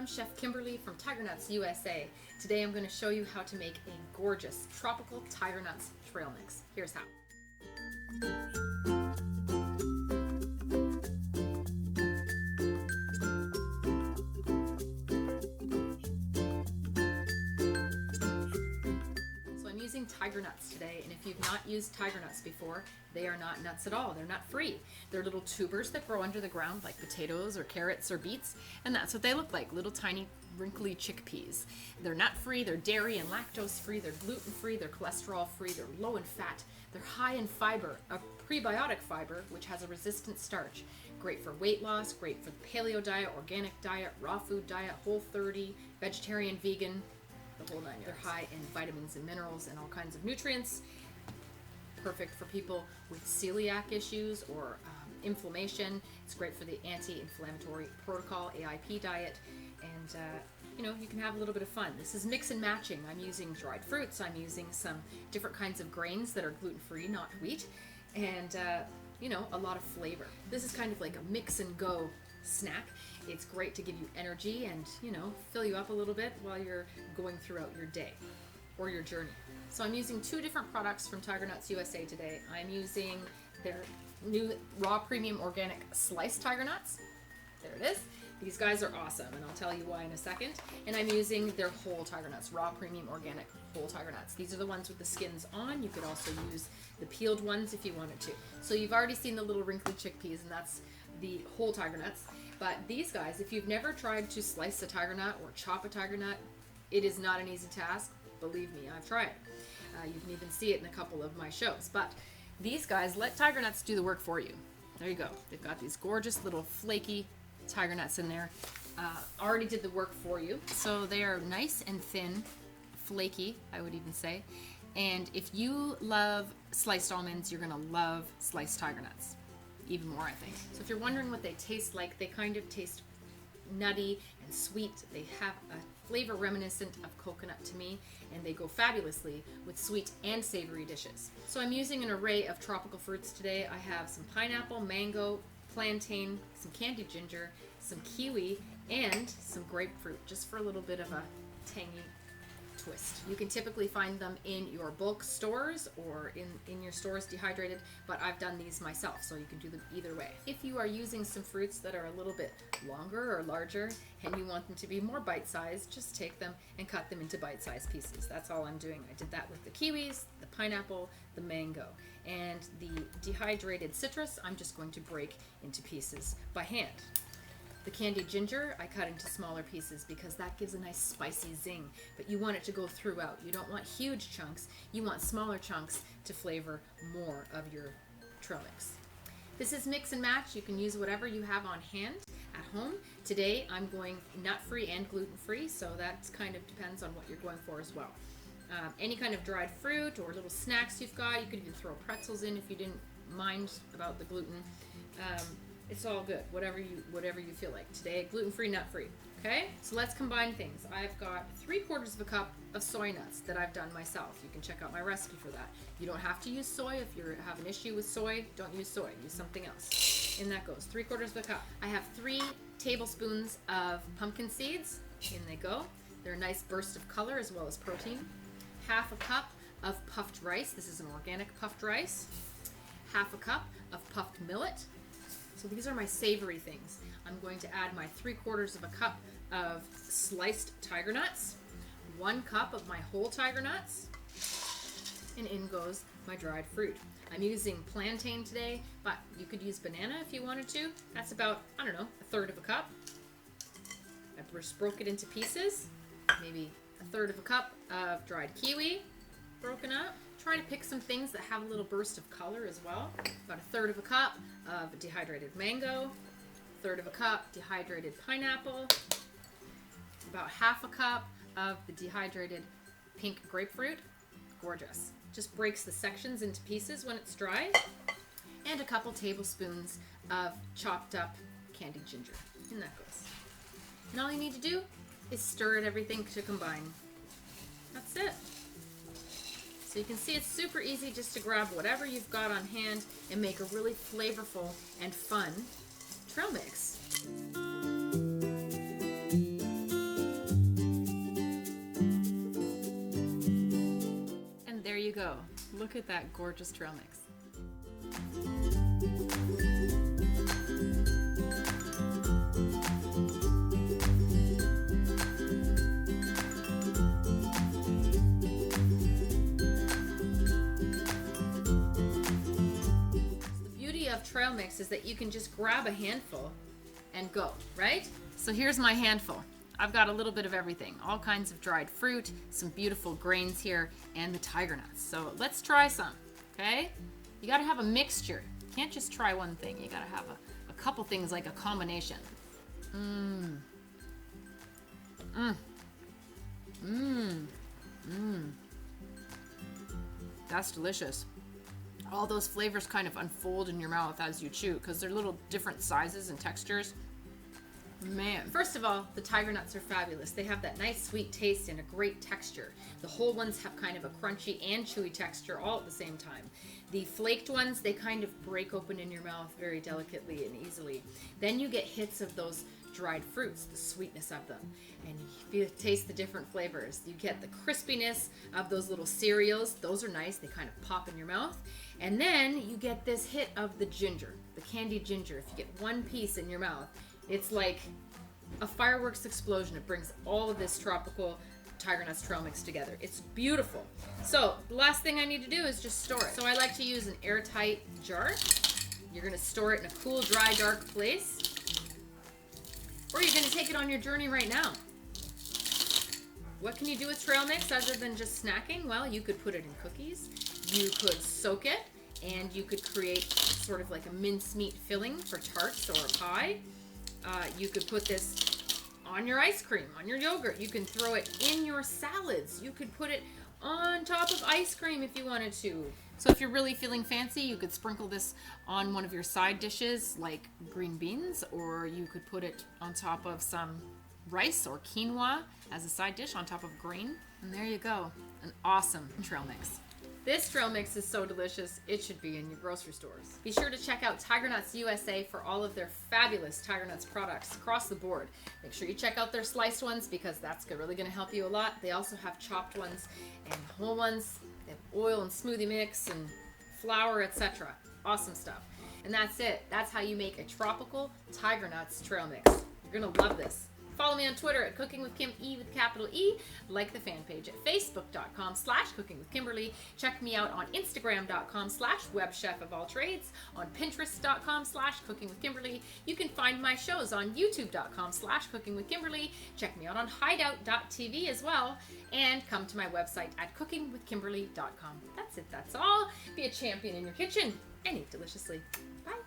I'm Chef Kimberly from Tiger Nuts USA. Today I'm going to show you how to make a gorgeous tropical Tiger Nuts trail mix. Here's how. So I'm using tiger nuts today, and if you've not used tiger nuts before, they are not nuts at all. They're nut-free. They're little tubers that grow under the ground like potatoes or carrots or beets, and that's what they look like, little tiny wrinkly chickpeas. They're nut-free, they're dairy and lactose-free, they're gluten-free, they're cholesterol-free, they're low in fat, they're high in fiber, a prebiotic fiber which has a resistant starch. Great for weight loss, great for the paleo diet, organic diet, raw food diet, Whole30, vegetarian, vegan, the whole nine yards. They're high in vitamins and minerals and all kinds of nutrients. Perfect for people with celiac issues or inflammation. It's great for the anti-inflammatory protocol, AIP diet, and you can have a little bit of fun. This is mix and matching. I'm using dried fruits. I'm using some different kinds of grains that are gluten-free, not wheat, and a lot of flavor. This is kind of like a mix and go snack. It's great to give you energy and fill you up a little bit while you're going throughout your day or your journey. So I'm using two different products from Tiger Nuts USA today. I'm using their new raw premium organic sliced tiger nuts. There it is. These guys are awesome, and I'll tell you why in a second. And I'm using their whole tiger nuts, raw premium organic whole tiger nuts. These are the ones with the skins on. You could also use the peeled ones if you wanted to. So you've already seen the little wrinkly chickpeas, and that's the whole tiger nuts. But these guys, if you've never tried to slice a tiger nut or chop a tiger nut, it is not an easy task. Believe me, I've tried. You can even see it in a couple of my shows. But these guys let tiger nuts do the work for you. There you go. They've got these gorgeous little flaky tiger nuts in there. Already did the work for you. So they are nice and thin, flaky, I would even say. And if you love sliced almonds, you're going to love sliced tiger nuts. Even more, I think. So if you're wondering what they taste like, they kind of taste nutty and sweet. They have a flavor reminiscent of coconut to me, and they go fabulously with sweet and savory dishes. So I'm using an array of tropical fruits today. I have some pineapple, mango, plantain, some candied ginger, some kiwi, and some grapefruit, just for a little bit of a tangy twist. You can typically find them in your bulk stores or in your stores dehydrated, but I've done these myself, so you can do them either way. If you are using some fruits that are a little bit longer or larger and you want them to be more bite-sized, just take them and cut them into bite-sized pieces. That's all I'm doing. I did that with the kiwis, the pineapple, the mango, and the dehydrated citrus I'm just going to break into pieces by hand. The candied ginger, I cut into smaller pieces because that gives a nice spicy zing, but you want it to go throughout. You don't want huge chunks. You want smaller chunks to flavor more of your trail mix. This is mix and match. You can use whatever you have on hand at home. Today I'm going nut-free and gluten-free, so that kind of depends on what you're going for as well. Any kind of dried fruit or little snacks you've got. You could even throw pretzels in if you didn't mind about the gluten. It's all good, whatever you feel like. Today, gluten-free, nut-free. Okay, so let's combine things. I've got 3/4 of a cup of soy nuts that I've done myself. You can check out my recipe for that. You don't have to use soy. If you have an issue with soy, don't use soy. Use something else. In that goes 3/4 of a cup. I have 3 tablespoons of pumpkin seeds. In they go. They're a nice burst of color as well as protein. 1/2 cup of puffed rice. This is an organic puffed rice. 1/2 cup of puffed millet. So these are my savory things. I'm going to add my 3/4 of a cup of sliced tiger nuts, 1 cup of my whole tiger nuts, and in goes my dried fruit. I'm using plantain today, but you could use banana if you wanted to. That's about, 1/3 of a cup. I just broke it into pieces, maybe 1/3 of a cup of dried kiwi, broken up. Try to pick some things that have a little burst of color as well. About 1/3 of a cup of dehydrated mango, 1/3 of a cup dehydrated pineapple, about 1/2 a cup of the dehydrated pink grapefruit. Gorgeous. Just breaks the sections into pieces when it's dry. And a couple tablespoons of chopped up candied ginger. And that goes. And all you need to do is stir it everything to combine. That's it. So you can see it's super easy just to grab whatever you've got on hand and make a really flavorful and fun trail mix. go. Look at that gorgeous trail mix. Trail mix is that you can just grab a handful and go, right? So here's my handful. I've got a little bit of everything, all kinds of dried fruit, some beautiful grains here, and the tiger nuts. So let's try some, okay? You gotta have a mixture. You can't just try one thing. You gotta have a couple things, like a combination. That's delicious. All those flavors kind of unfold in your mouth as you chew because they're little different sizes and textures. Man, first of all, the tiger nuts are fabulous. They have that nice sweet taste and a great texture. The whole ones have kind of a crunchy and chewy texture all at the same time. The flaked ones, they kind of break open in your mouth very delicately and easily. Then you get hits of those dried fruits, the sweetness of them, and you taste the different flavors. You get the crispiness of those little cereals. Those are nice. They kind of pop in your mouth. And then you get this hit of the ginger, the candied ginger. If you get one piece in your mouth, it's like a fireworks explosion. It brings all of this tropical tiger nuts trail mix together. It's beautiful. So the last thing I need to do is just store it. So I like to use an airtight jar. You're going to store it in a cool, dry, dark place. Or you're going to take it on your journey right now. What can you do with trail mix other than just snacking? Well, you could put it in cookies. You could soak it, and you could create sort of like a mincemeat filling for tarts or a pie. You could put this on your ice cream, on your yogurt. You can throw it in your salads. You could put it on top of ice cream if you wanted to. So if you're really feeling fancy, you could sprinkle this on one of your side dishes like green beans, or you could put it on top of some rice or quinoa as a side dish on top of grain. And there you go, an awesome trail mix. This trail mix is so delicious, it should be in your grocery stores. Be sure to check out Tiger Nuts USA for all of their fabulous Tiger Nuts products across the board. Make sure you check out their sliced ones because that's really going to help you a lot. They also have chopped ones and whole ones. They have oil and smoothie mix and flour, etc. Awesome stuff. And that's it. That's how you make a tropical Tiger Nuts trail mix. You're going to love this. Follow me on Twitter at Cooking with Kim, E with capital E. Like the fan page at facebook.com/cookingwithkimberly. Check me out on instagram.com/webchefofalltrades. On pinterest.com/cookingwithkimberly. You can find my shows on youtube.com/cookingwithkimberly. Check me out on hideout.tv as well. And come to my website at cookingwithkimberly.com. That's it. That's all. Be a champion in your kitchen and eat deliciously. Bye.